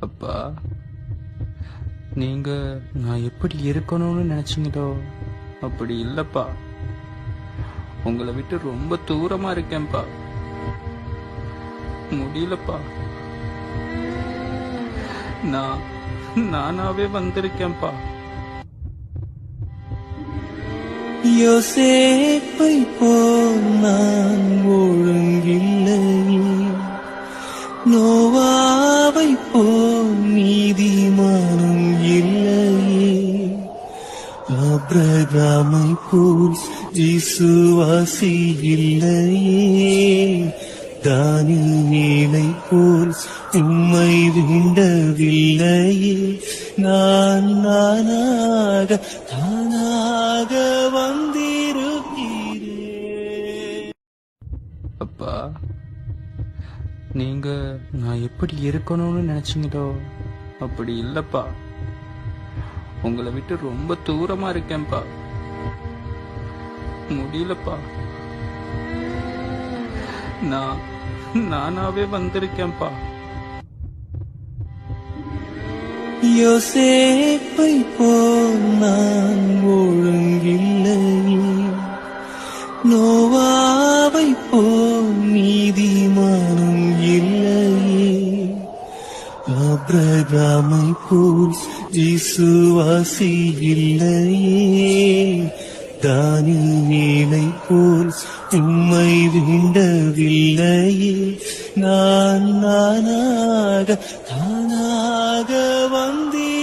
அப்பா, நீங்க நான் எப்படி இருக்கணும்னு நினைச்சீங்களோ அப்படி இல்லப்பா. உங்களை விட்டு ரொம்ப தூரமா இருக்கேன்ப்பா. முடியலப்பா. நான் நானாவே வந்திருக்கேன்ப்பா. யோசேப்பை போல் நான் ஒழுங்கில்லை, நோவாவை போல் நீதிமானும் இல்லையே, ஆபிரகாமை போல் விசுவாசி இல்லையே, தானியேலை போல் உம்மை வேண்டவில்லையே, நான் நானாக வந்திருக்கிறேன். அப்பா, நீங்க நான் எப்படி இருக்கணும்னு நினைச்சீங்களோ அப்படி இல்லப்பா. உங்களை விட்டு ரொம்ப தூரமா இருக்கேன்ப்பா. முடியலப்பா. நான் நானாவே வந்திருக்கேன்ப்பா. யோசேப்பை போல் நான் ஒழுங்கில்லை, நோவாவை போல் நீதிமானும் இல்லையே, ஆபிரகாமை போல் விசுவாசி இல்லையே, தானியேலை போல் உம்மை வேண்டவில்லையே, நான் நானாக வந்தேன்.